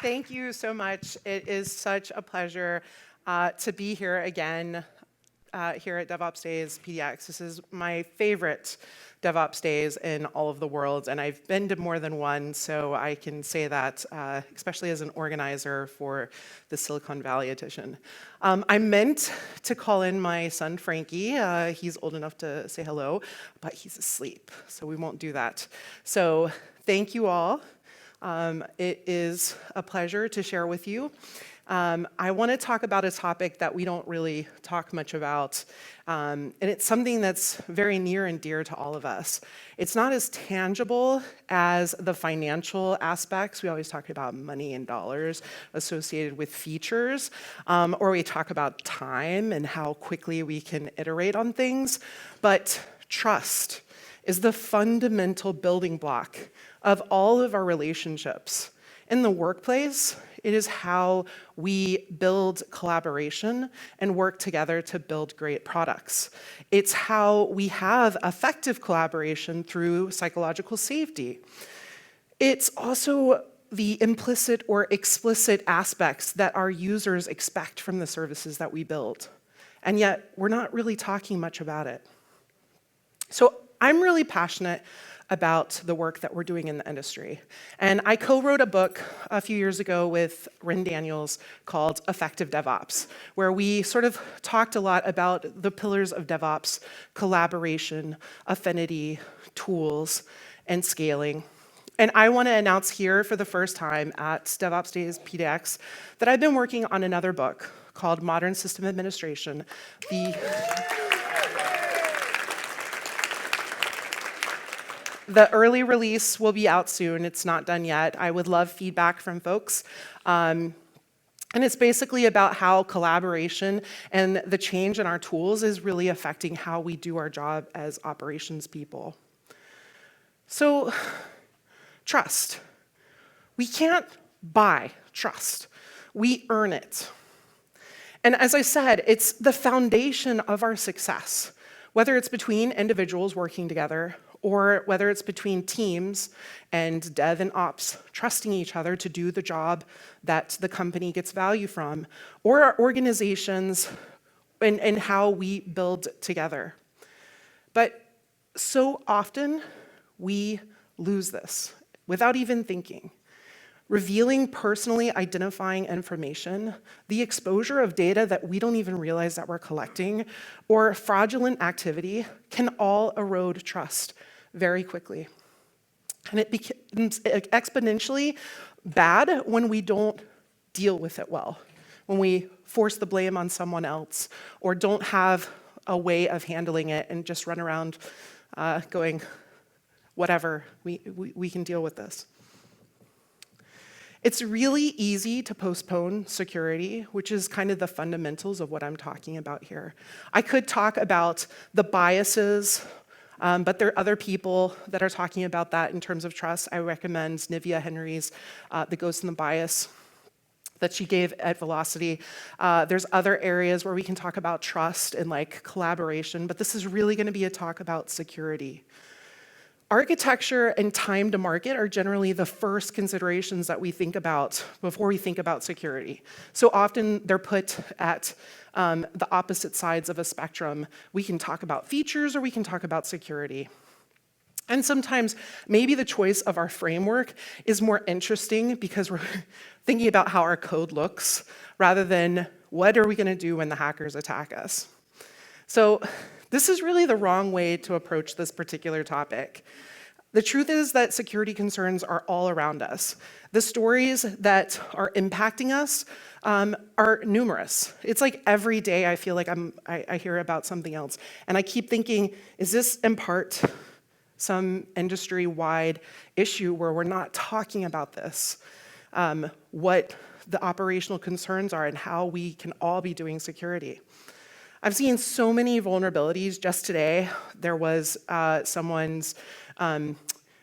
Thank you so much. It is such a pleasure to be here again here at DevOps Days PDX. This is my favorite DevOps Days in all of the world, and I've been to more than one, so I can say that, especially as an organizer for the Silicon Valley edition. I meant to call in my son, Frankie. He's old enough to say hello, but he's asleep, so we won't do that. So thank you all. It is a pleasure to share with you. I want to talk about a topic that we don't really talk much about, and it's something that's very near and dear to all of us. It's not as tangible as the financial aspects. We always talk about money and dollars associated with features, or we talk about time and how quickly we can iterate on things, but trust is the fundamental building block of all of our relationships. In the workplace, it is how we build collaboration and work together to build great products. It's how we have effective collaboration through psychological safety. It's also the implicit or explicit aspects that our users expect from the services that we build. And yet, we're not really talking much about it. So I'm really passionate about the work that we're doing in the industry. And I co-wrote a book a few years ago with Ren Daniels called Effective DevOps, where we sort of talked a lot about the pillars of DevOps: collaboration, affinity, tools, and scaling. And I want to announce here for the first time at DevOps Days PDX that I've been working on another book called Modern System Administration. The early release will be out soon. It's not done yet. I would love feedback from folks. And it's basically about how collaboration and the change in our tools is really affecting how we do our job as operations people. So, trust. We can't buy trust. We earn it. And as I said, it's the foundation of our success, whether it's between individuals working together or whether it's between teams and dev and ops trusting each other to do the job that the company gets value from, or our organizations and how we build together. But so often, we lose this without even thinking. Revealing personally identifying information, the exposure of data that we don't even realize that we're collecting, or fraudulent activity can all erode trust very quickly. And it becomes exponentially bad when we don't deal with it well, when we force the blame on someone else, or don't have a way of handling it and just run around going, whatever, we can deal with this. It's really easy to postpone security, which is kind of the fundamentals of what I'm talking about here. I could talk about the biases, but there are other people that are talking about that in terms of trust. I recommend Nivea Henry's The Ghost and the Bias that she gave at Velocity. There's other areas where we can talk about trust and like collaboration, but this is really going to be a talk about security. Architecture and time to market are generally the first considerations that we think about before we think about security. So often they're put at the opposite sides of a spectrum. We can talk about features or we can talk about security. And sometimes maybe the choice of our framework is more interesting because we're thinking about how our code looks rather than what are we going to do when the hackers attack us. So this is really the wrong way to approach this particular topic. The truth is that security concerns are all around us. The stories that are impacting us are numerous. It's like every day I feel like I hear about something else. And I keep thinking, is this in part some industry-wide issue where we're not talking about this? What the operational concerns are and how we can all be doing security. I've seen so many vulnerabilities just today. There was someone's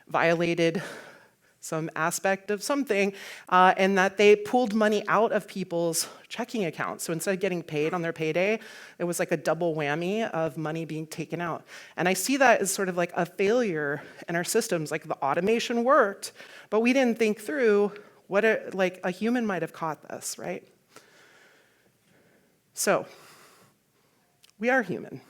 violated some aspect of something, and that they pulled money out of people's checking accounts. So instead of getting paid on their payday, it was like a double whammy of money being taken out. And I see that as sort of like a failure in our systems. Like the automation worked, but we didn't think through Like a human might have caught this, right? So, we are human.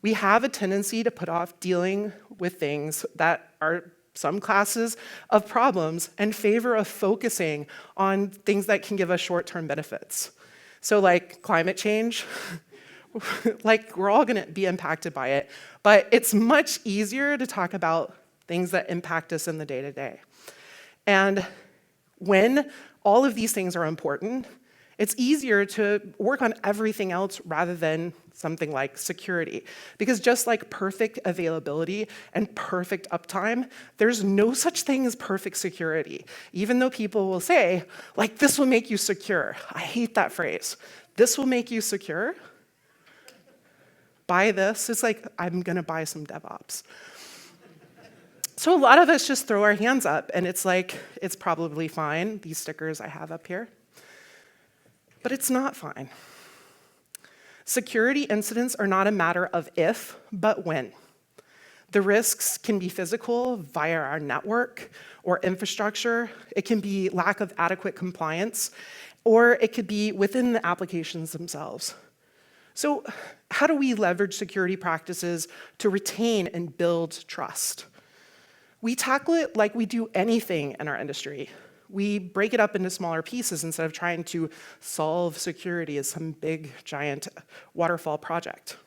We have a tendency to put off dealing with things that are some classes of problems in favor of focusing on things that can give us short-term benefits. So like climate change, like we're all gonna be impacted by it, but it's much easier to talk about things that impact us in the day-to-day. And when all of these things are important, it's easier to work on everything else rather than something like security. Because just like perfect availability and perfect uptime, there's no such thing as perfect security. Even though people will say, like, this will make you secure. I hate that phrase. This will make you secure. Buy this. It's like, I'm gonna buy some DevOps. So a lot of us just throw our hands up and it's like, it's probably fine, these stickers I have up here. But it's not fine. Security incidents are not a matter of if, but when. The risks can be physical via our network or infrastructure. It can be lack of adequate compliance, or it could be within the applications themselves. So how do we leverage security practices to retain and build trust? We tackle it like we do anything in our industry. We break it up into smaller pieces instead of trying to solve security as some big, giant waterfall project.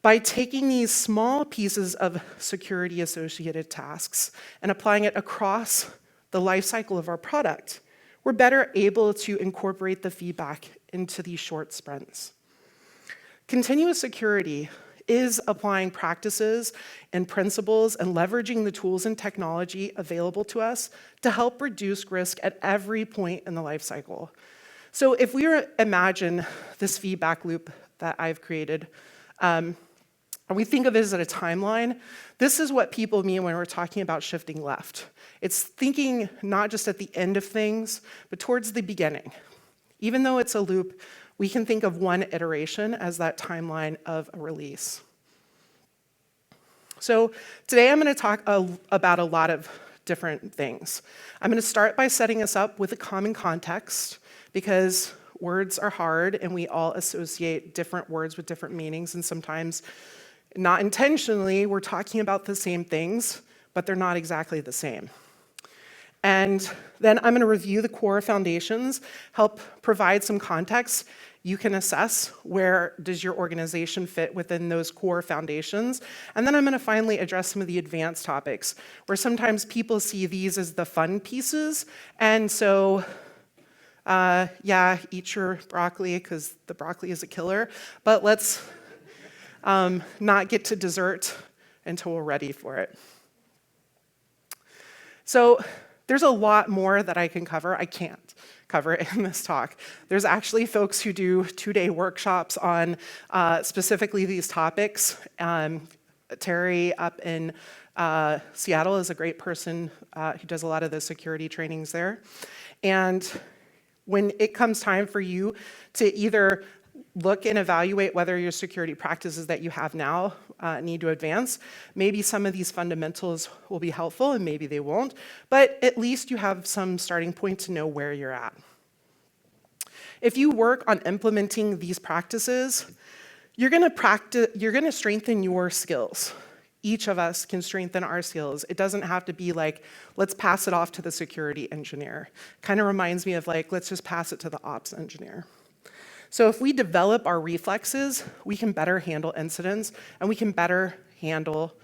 By taking these small pieces of security-associated tasks and applying it across the lifecycle of our product, we're better able to incorporate the feedback into these short sprints. Continuous security is applying practices and principles and leveraging the tools and technology available to us to help reduce risk at every point in the life cycle. So if we imagine this feedback loop that I've created, and we think of it as a timeline, this is what people mean when we're talking about shifting left. It's thinking not just at the end of things, but towards the beginning. Even though it's a loop, we can think of one iteration as that timeline of a release. So today I'm going to talk about a lot of different things. I'm going to start by setting us up with a common context, because words are hard and we all associate different words with different meanings, and sometimes, not intentionally, we're talking about the same things, but they're not exactly the same. And then I'm going to review the core foundations, help provide some context. You can assess where does your organization fit within those core foundations. And then I'm going to finally address some of the advanced topics, where sometimes people see these as the fun pieces. And so, yeah, eat your broccoli, because the broccoli is a killer. But let's not get to dessert until we're ready for it. So there's a lot more that I can cover. I can't cover it in this talk. There's actually folks who do 2-day workshops on specifically these topics. Terry up in Seattle is a great person who does a lot of the security trainings there. And when it comes time for you to either look and evaluate whether your security practices that you have now need to advance, maybe some of these fundamentals will be helpful and maybe they won't, but at least you have some starting point to know where you're at. If you work on implementing these practices, you're gonna strengthen your skills. Each of us can strengthen our skills. It doesn't have to be like, let's pass it off to the security engineer. Kind of reminds me of like, let's just pass it to the ops engineer. So if we develop our reflexes, we can better handle incidents, and we can better handle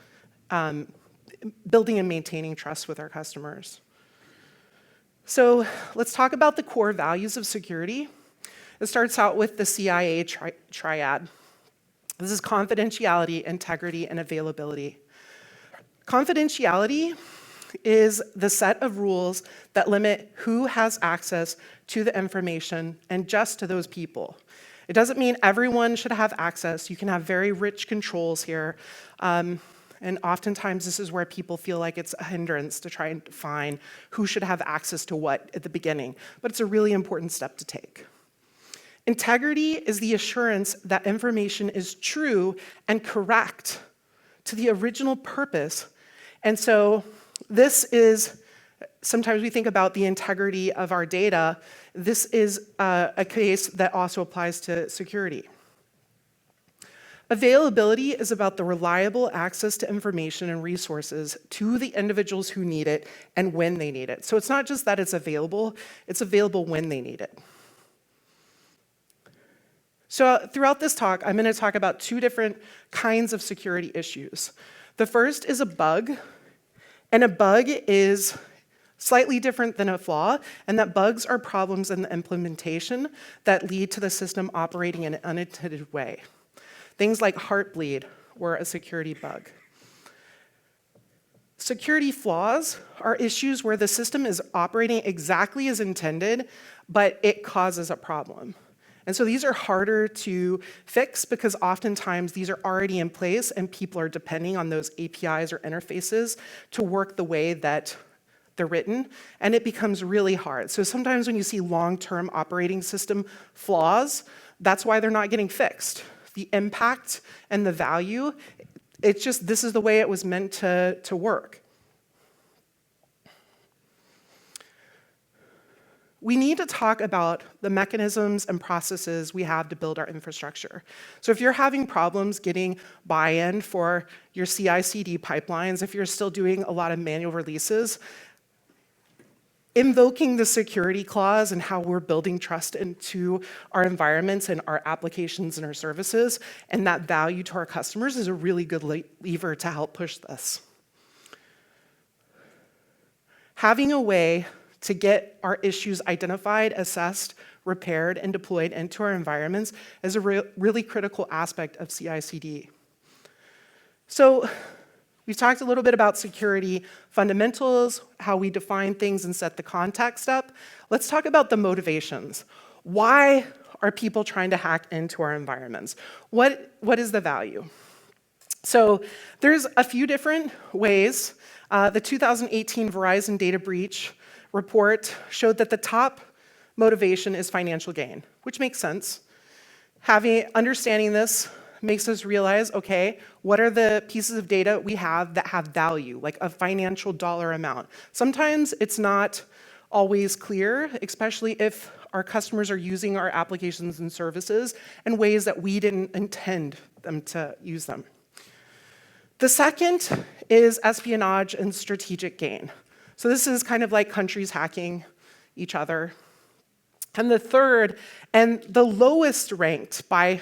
building and maintaining trust with our customers. So let's talk about the core values of security. It starts out with the CIA triad. This is confidentiality, integrity, and availability. Confidentiality is the set of rules that limit who has access to the information, and just to those people. It doesn't mean everyone should have access. You can have very rich controls here. And oftentimes this is where people feel like it's a hindrance to try and define who should have access to what at the beginning. But it's a really important step to take. Integrity is the assurance that information is true and correct to the original purpose. And so this is Sometimes we think about the integrity of our data. This is a case that also applies to security. Availability is about the reliable access to information and resources to the individuals who need it and when they need it. So it's not just that it's available when they need it. So throughout this talk, I'm going to talk about two different kinds of security issues. The first is a bug, and a bug is slightly different than a flaw, and that bugs are problems in the implementation that lead to the system operating in an unintended way. Things like Heartbleed were a security bug. Security flaws are issues where the system is operating exactly as intended, but it causes a problem. And so these are harder to fix because oftentimes these are already in place and people are depending on those APIs or interfaces to work the way that they're written, and it becomes really hard. So sometimes when you see long-term operating system flaws, that's why they're not getting fixed. The impact and the value, it's just, this is the way it was meant to work. We need to talk about the mechanisms and processes we have to build our infrastructure. So if you're having problems getting buy-in for your CI/CD pipelines, if you're still doing a lot of manual releases, invoking the security clause and how we're building trust into our environments and our applications and our services, and that value to our customers is a really good lever to help push this. Having a way to get our issues identified, assessed, repaired, and deployed into our environments is a really critical aspect of CI/CD. So we've talked a little bit about security fundamentals, how we define things and set the context up. Let's talk about the motivations. Why are people trying to hack into our environments? What is the value? So there's a few different ways. The 2018 Verizon data breach report showed that the top motivation is financial gain, which makes sense. Understanding this makes us realize, okay, what are the pieces of data we have that have value, like a financial dollar amount? Sometimes it's not always clear, especially if our customers are using our applications and services in ways that we didn't intend them to use them. The second is espionage and strategic gain. So this is kind of like countries hacking each other. And the third, and the lowest ranked by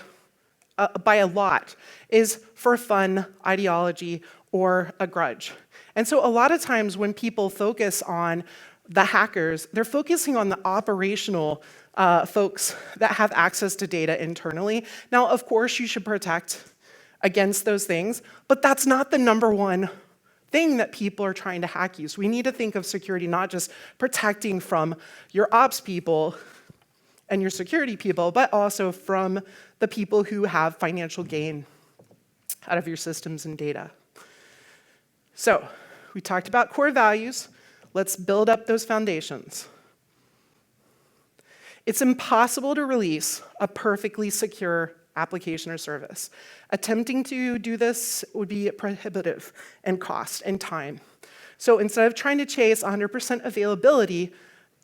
a lot, is for fun, ideology, or a grudge. And so a lot of times when people focus on the hackers, they're focusing on the operational folks that have access to data internally. Now, of course, you should protect against those things, but that's not the number one thing that people are trying to hack you. So we need to think of security not just protecting from your ops people and your security people, but also from the people who have financial gain out of your systems and data. So we talked about core values. Let's build up those foundations. It's impossible to release a perfectly secure application or service. Attempting to do this would be prohibitive in cost and time. So instead of trying to chase 100% availability,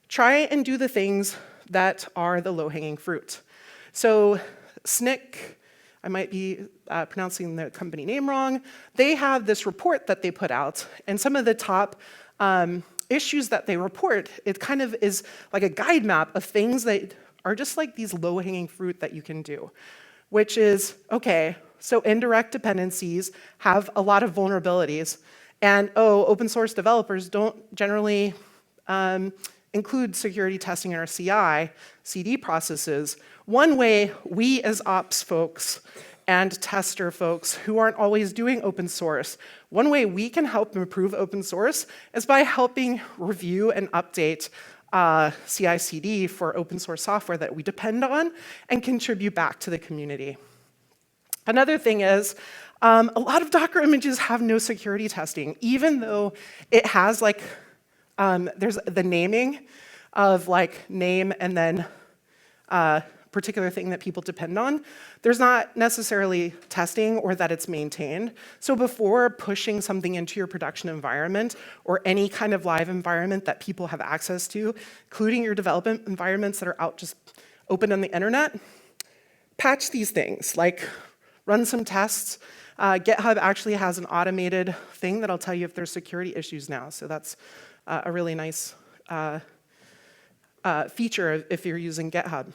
try and do the things that are the low-hanging fruit. So SNCC, I might be pronouncing the company name wrong, they have this report that they put out, and some of the top issues that they report, it kind of is like a guide map of things that are just like these low-hanging fruit that you can do, which is, okay, so indirect dependencies have a lot of vulnerabilities, and open source developers don't generally include security testing in our CI/CD processes. One way we as ops folks and tester folks who aren't always doing open source, one way we can help improve open source is by helping review and update CI/CD for open source software that we depend on and contribute back to the community. Another thing is, a lot of Docker images have no security testing, even though it has like, there's the naming of like name and then particular thing that people depend on, there's not necessarily testing or that it's maintained. So before pushing something into your production environment or any kind of live environment that people have access to, including your development environments that are out just open on the internet, patch these things, like run some tests. GitHub actually has an automated thing that'll tell you if there's security issues now. So that's a really nice feature if you're using GitHub.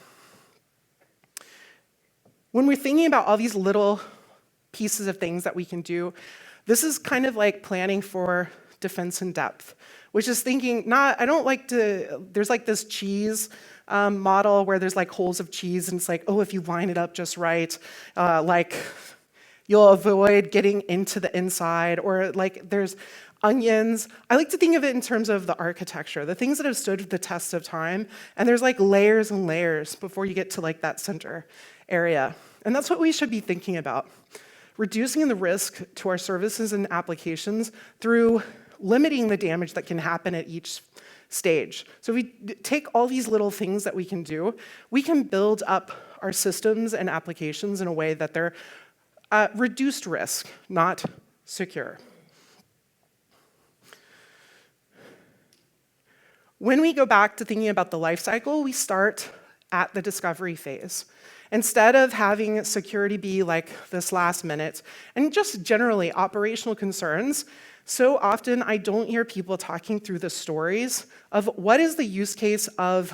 When we're thinking about all these little pieces of things that we can do, this is kind of like planning for defense in depth, which is thinking I don't like to, there's like this cheese model where there's like holes of cheese and it's like, oh, if you line it up just right, like you'll avoid getting into the inside, or like there's onions. I like to think of it in terms of the architecture, the things that have stood the test of time, and there's like layers and layers before you get to like that center area. And that's what we should be thinking about. Reducing the risk to our services and applications through limiting the damage that can happen at each stage. So if we take all these little things that we can do, we can build up our systems and applications in a way that they're reduced risk, not secure. When we go back to thinking about the lifecycle, we start at the discovery phase. Instead of having security be like this last minute, and just generally operational concerns, so often I don't hear people talking through the stories of what is the use case of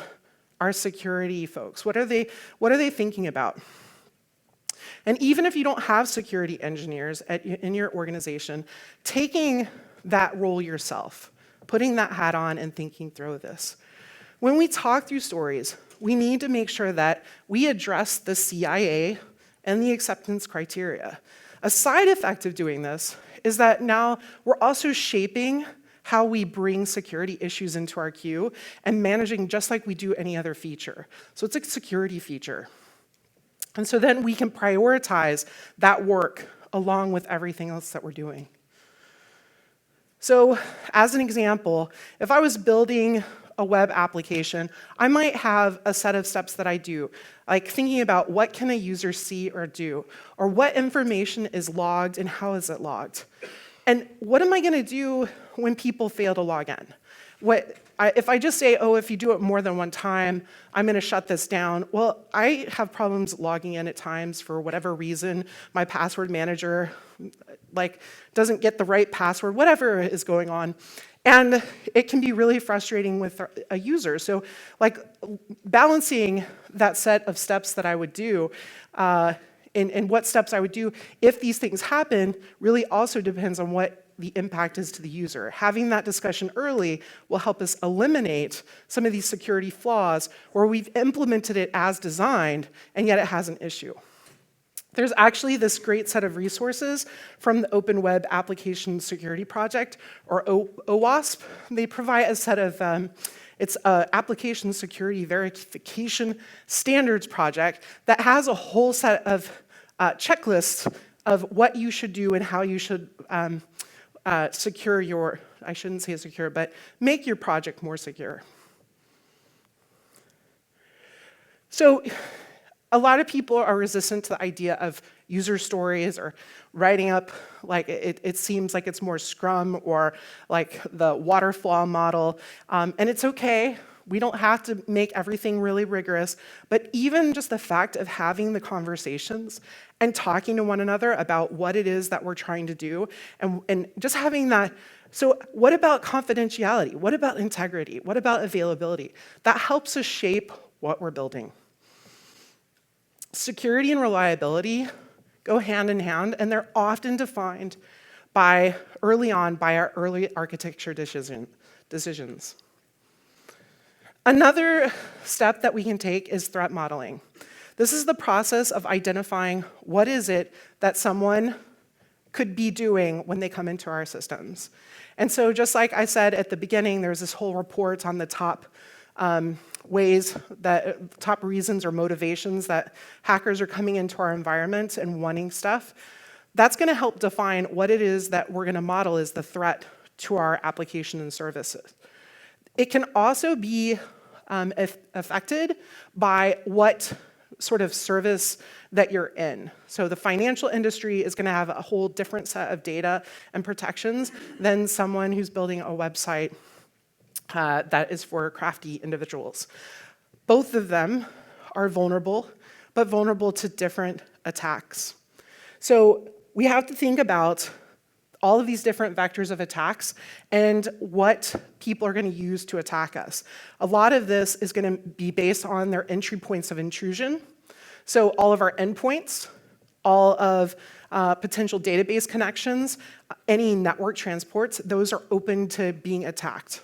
our security folks? What are they thinking about? And even if you don't have security engineers in your organization, taking that role yourself, putting that hat on and thinking through this. When we talk through stories, we need to make sure that we address the CIA and the acceptance criteria. A side effect of doing this is that now we're also shaping how we bring security issues into our queue and managing just like we do any other feature. So it's a security feature. And so then we can prioritize that work along with everything else that we're doing. So as an example, if I was building a web application, I might have a set of steps that I do, like thinking about what can a user see or do, or what information is logged and how is it logged. And what am I going to do when people fail to log in? If I just say, oh, if you do it more than one time, I'm going to shut this down. Well, I have problems logging in at times for whatever reason. My password manager doesn't get the right password, whatever is going on. And it can be really frustrating with a user. So balancing that set of steps that I would do and what steps I would do if these things happen really also depends on what the impact is to the user. Having that discussion early will help us eliminate some of these security flaws where we've implemented it as designed and yet it has an issue. There's actually this great set of resources from the Open Web Application Security Project, or OWASP. They provide a set of, it's an application security verification standards project that has a whole set of checklists of what you should do and how you should secure your, I shouldn't say secure, but make your project more secure. So a lot of people are resistant to the idea of user stories or writing up, like it seems like it's more Scrum or like the waterfall model, and it's okay. We don't have to make everything really rigorous, but even just the fact of having the conversations and talking to one another about what it is that we're trying to do, and just having that. So what about confidentiality? What about integrity? What about availability? That helps us shape what we're building. Security and reliability go hand in hand, and they're often defined early on by our early architecture decisions. Another step that we can take is threat modeling. This is the process of identifying what is it that someone could be doing when they come into our systems. And so just like I said at the beginning, there's this whole report on the top top reasons or motivations that hackers are coming into our environment and wanting stuff. That's going to help define what it is that we're going to model as the threat to our application and services. It can also be affected by what sort of service that you're in. So the financial industry is going to have a whole different set of data and protections than someone who's building a website that is for crafty individuals. Both of them are vulnerable, but vulnerable to different attacks. So we have to think about all of these different vectors of attacks and what people are going to use to attack us. A lot of this is going to be based on their entry points of intrusion. So all of our endpoints, all of potential database connections, any network transports, those are open to being attacked.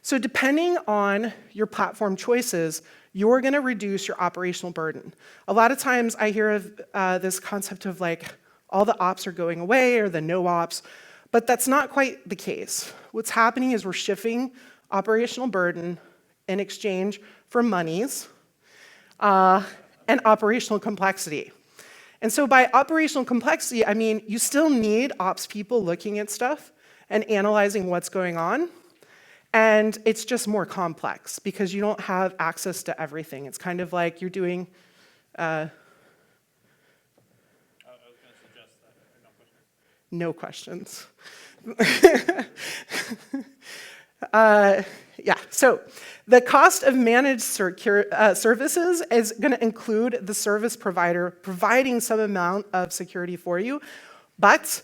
So depending on your platform choices, you're going to reduce your operational burden. A lot of times I hear of this concept of like, all the ops are going away or the no ops, but that's not quite the case. What's happening is we're shifting operational burden in exchange for monies and operational complexity. And so by operational complexity, I mean, you still need ops people looking at stuff and analyzing what's going on. And it's just more complex because you don't have access to everything. It's kind of like you're doing no questions. Yeah, so the cost of managed services is going to include the service provider providing some amount of security for you, but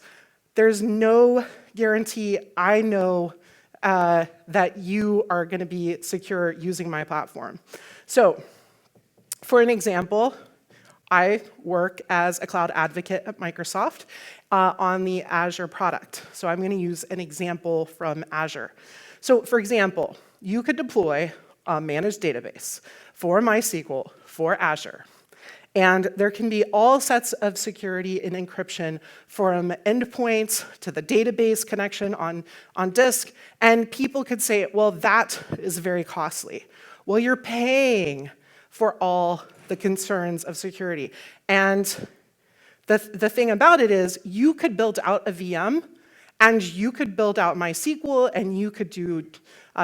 there's no guarantee I know that you are going to be secure using my platform. So, for an example, I work as a cloud advocate at Microsoft on the Azure product. So I'm going to use an example from Azure. So for example, you could deploy a managed database for MySQL for Azure. And there can be all sets of security and encryption from endpoints to the database connection on disk. And people could say, well, that is very costly. Well, you're paying for all the concerns of security. And the thing about it is you could build out a VM and you could build out MySQL and you could do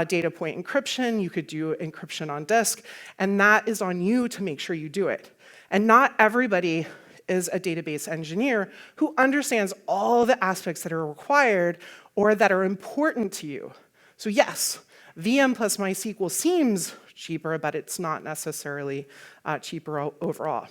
data point encryption, you could do encryption on disk, and that is on you to make sure you do it. And not everybody is a database engineer who understands all the aspects that are required or that are important to you. So yes, VM plus MySQL seems cheaper, but it's not necessarily cheaper overall.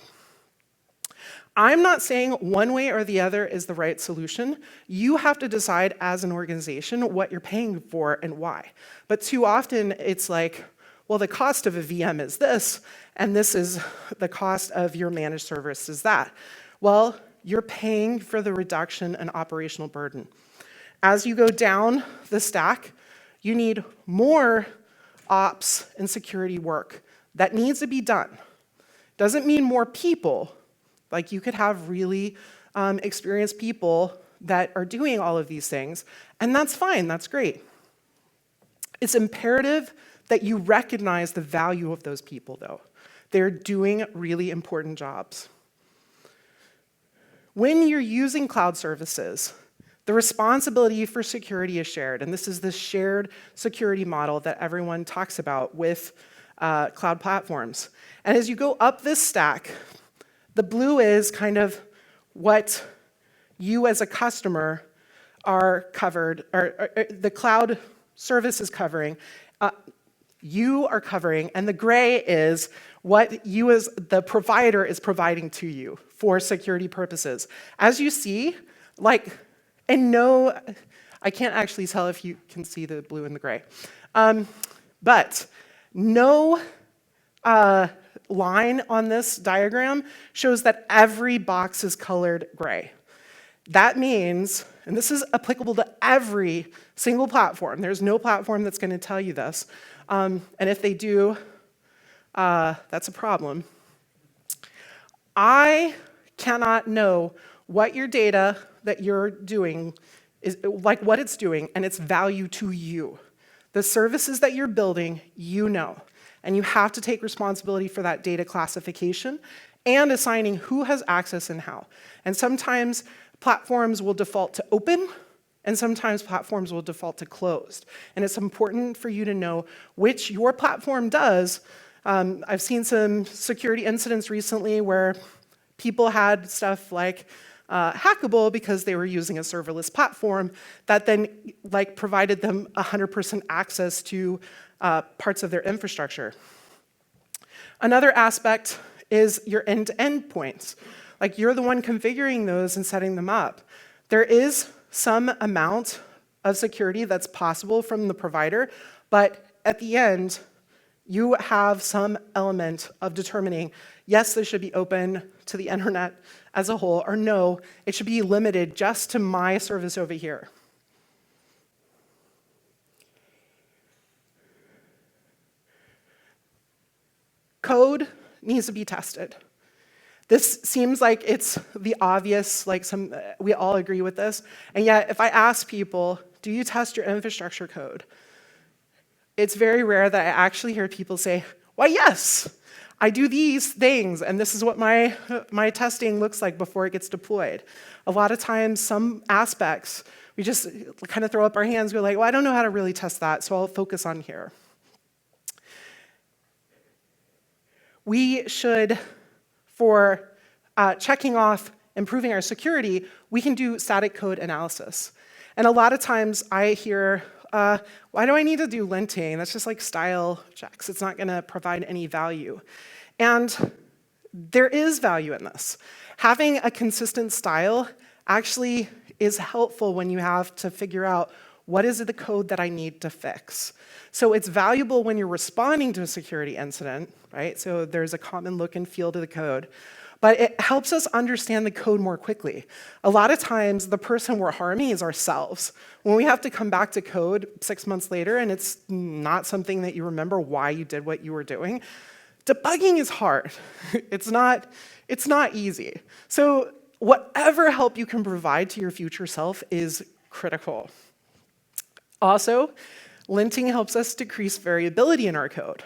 I'm not saying one way or the other is the right solution. You have to decide as an organization what you're paying for and why. But too often it's like, well, the cost of a VM is this, and this is the cost of your managed service is that. Well, you're paying for the reduction in operational burden. As you go down the stack, you need more ops and security work that needs to be done. Doesn't mean more people. Like you could have really experienced people that are doing all of these things, and that's fine, that's great. It's imperative that you recognize the value of those people, though. They're doing really important jobs. When you're using cloud services, the responsibility for security is shared, and this is the shared security model that everyone talks about with cloud platforms. And as you go up this stack, the blue is kind of what you as a customer are covered, or the cloud service is covering, you are covering, and the gray is what you as the provider is providing to you for security purposes. As you see, like, and no, I can't actually tell if you can see the blue and the gray, but no line on this diagram shows that every box is colored gray. That means, and this is applicable to every single platform, there's no platform that's going to tell you this, and if they do, that's a problem. I cannot know what your data that you're doing is, like what it's doing and its value to you. The services that you're building, you know, and you have to take responsibility for that data classification and assigning who has access and how. And sometimes platforms will default to open, and sometimes platforms will default to closed. And it's important for you to know which your platform does I've seen some security incidents recently where people had stuff like hackable because they were using a serverless platform that then provided them 100% access to parts of their infrastructure. Another aspect is your end-to-end points. Like, you're the one configuring those and setting them up. There is some amount of security that's possible from the provider, but at the end, you have some element of determining, yes, this should be open to the internet as a whole, or no, it should be limited just to my service over here. Code needs to be tested. This seems like it's the obvious, we all agree with this, and yet if I ask people, do you test your infrastructure code? It's very rare that I actually hear people say, why, yes, I do these things, and this is what my testing looks like before it gets deployed. A lot of times, some aspects, we just kind of throw up our hands, go like, well, I don't know how to really test that, so I'll focus on here. We should, for checking off improving our security, we can do static code analysis. And a lot of times I hear, why do I need to do linting? That's just like style checks. It's not going to provide any value. And there is value in this. Having a consistent style actually is helpful when you have to figure out what is the code that I need to fix. So it's valuable when you're responding to a security incident, right? So there's a common look and feel to the code. But it helps us understand the code more quickly. A lot of times, the person we're harming is ourselves. When we have to come back to code 6 months later and it's not something that you remember why you did what you were doing, debugging is hard. It's not easy. So whatever help you can provide to your future self is critical. Also, linting helps us decrease variability in our code.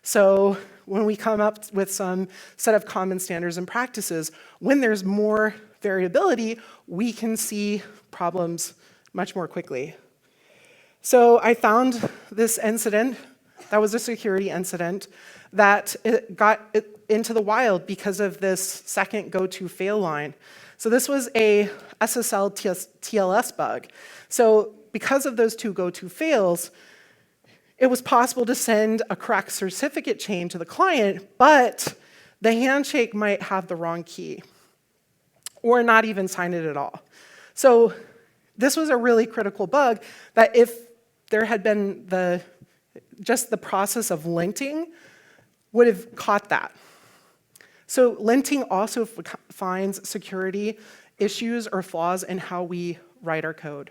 So when we come up with some set of common standards and practices, when there's more variability, we can see problems much more quickly. So I found this incident that was a security incident that got into the wild because of this second go-to fail line. So this was a SSL TLS bug. So because of those two go-to fails, it was possible to send a correct certificate chain to the client, but the handshake might have the wrong key or not even sign it at all. So this was a really critical bug that if there had been just the process of linting would have caught that. So linting also finds security issues or flaws in how we write our code.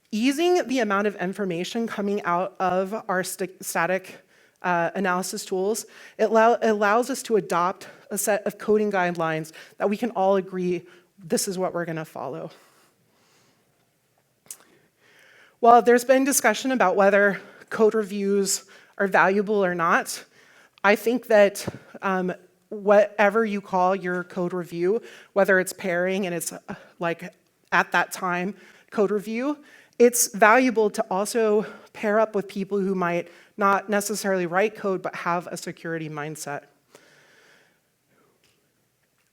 Easing the amount of information coming out of our static analysis tools, it allows us to adopt a set of coding guidelines that we can all agree this is what we're going to follow. While there's been discussion about whether code reviews are valuable or not, I think that whatever you call your code review, whether it's pairing and it's like at that time code review, it's valuable to also pair up with people who might not necessarily write code but have a security mindset.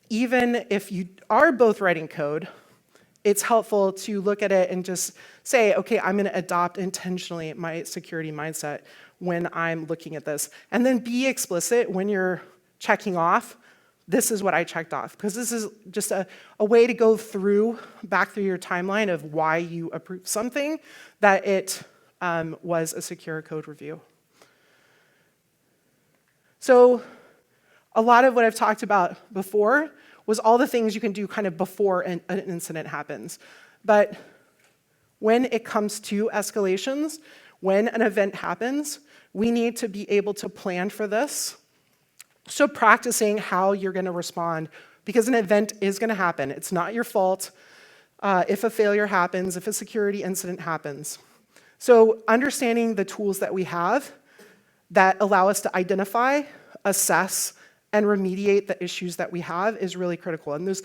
Even if you are both writing code, it's helpful to look at it and just say, okay, I'm going to adopt intentionally my security mindset when I'm looking at this. And then be explicit when you're checking off, this is what I checked off. Because this is just a way to go back through your timeline of why you approved something, that it was a secure code review. So a lot of what I've talked about before was all the things you can do kind of before an incident happens. But when it comes to escalations, when an event happens, we need to be able to plan for this. So practicing how you're going to respond, because an event is going to happen. It's not your fault if a failure happens, if a security incident happens. So understanding the tools that we have that allow us to identify, assess, and remediate the issues that we have is really critical. And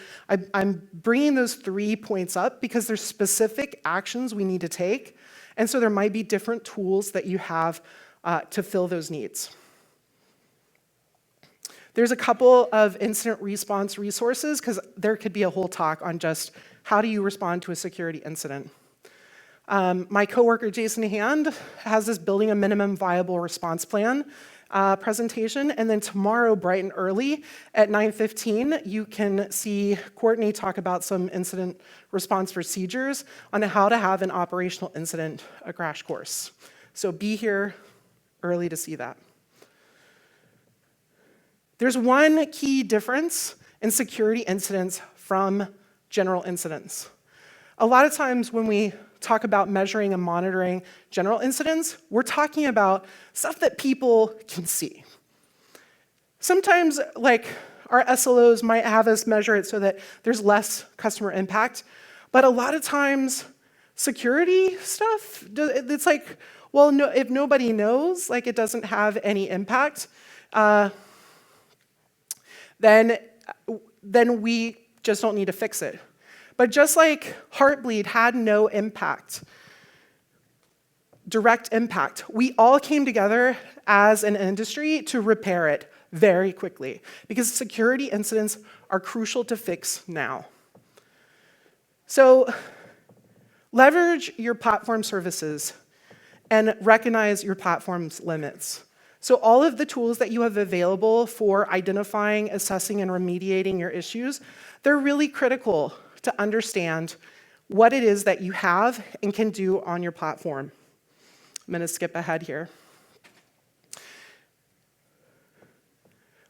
I'm bringing those 3 points up because there's specific actions we need to take. And so there might be different tools that you have to fill those needs. There's a couple of incident response resources, because there could be a whole talk on just how do you respond to a security incident. My coworker, Jason Hand, has this Building a Minimum Viable Response Plan presentation, and then tomorrow, bright and early, at 9:15, you can see Courtney talk about some incident response procedures on how to have an operational incident, a crash course. So be here early to see that. There's one key difference in security incidents from general incidents. A lot of times when we talk about measuring and monitoring general incidents, we're talking about stuff that people can see. Sometimes, like, our SLOs might have us measure it so that there's less customer impact, but a lot of times, security stuff, it's like, well, no, if nobody knows, like, it doesn't have any impact, then we just don't need to fix it. But just like Heartbleed had no impact, direct impact, we all came together as an industry to repair it very quickly, because security incidents are crucial to fix now. So leverage your platform services and recognize your platform's limits. So all of the tools that you have available for identifying, assessing, and remediating your issues, they're really critical to understand what it is that you have and can do on your platform. I'm going to skip ahead here.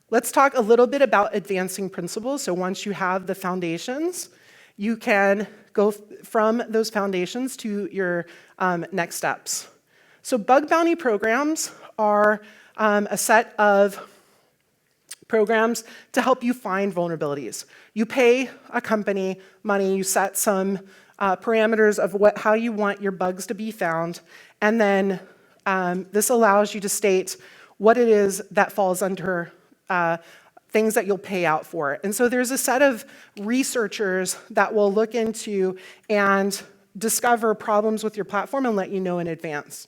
Let's talk a little bit about advancing principles. So once you have the foundations, you can go from those foundations to your next steps. So bug bounty programs are a set of programs to help you find vulnerabilities. You pay a company money, you set some parameters of how you want your bugs to be found, and then this allows you to state what it is that falls under things that you'll pay out for. And so there's a set of researchers that will look into and discover problems with your platform and let you know in advance.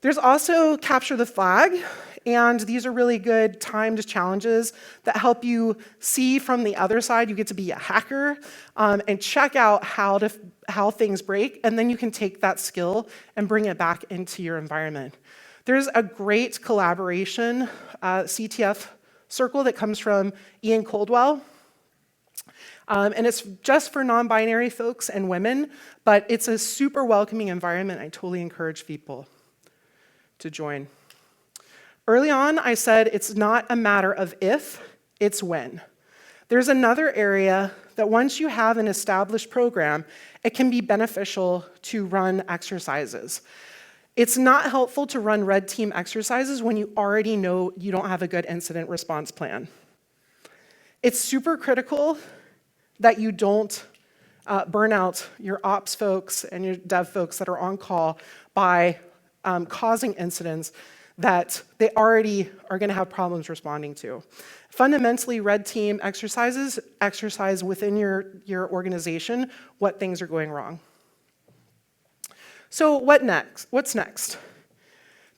There's also Capture the Flag, and these are really good timed challenges that help you see from the other side. You get to be a hacker and check out how things break, and then you can take that skill and bring it back into your environment. There's a great collaboration, CTF Circle, that comes from Ian Coldwell. And it's just for non-binary folks and women, but it's a super welcoming environment. I totally encourage people to join. Early on, I said it's not a matter of if, it's when. There's another area that once you have an established program, it can be beneficial to run exercises. It's not helpful to run red team exercises when you already know you don't have a good incident response plan. It's super critical that you don't burn out your ops folks and your dev folks that are on call by causing incidents that they already are going to have problems responding to. Fundamentally, red team exercises exercise within your organization what things are going wrong. So what's next?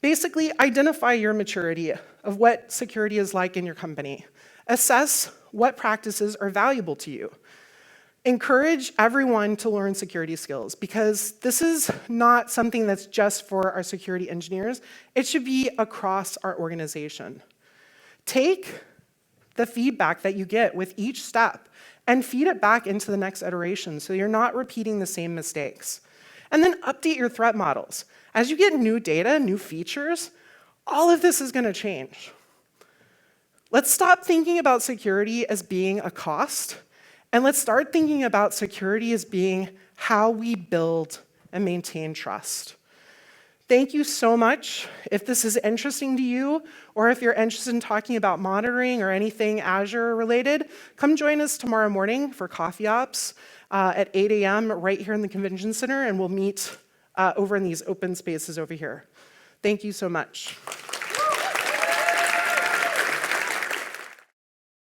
Basically, identify your maturity of what security is like in your company. Assess what practices are valuable to you. Encourage everyone to learn security skills, because this is not something that's just for our security engineers. It should be across our organization. Take the feedback that you get with each step and feed it back into the next iteration so you're not repeating the same mistakes. And then update your threat models. As you get new data, new features, all of this is going to change. Let's stop thinking about security as being a cost, and let's start thinking about security as being how we build and maintain trust. Thank you so much. If this is interesting to you, or if you're interested in talking about monitoring or anything Azure related, come join us tomorrow morning for coffee ops at 8 a.m. right here in the Convention Center, and we'll meet over in these open spaces over here. Thank you so much.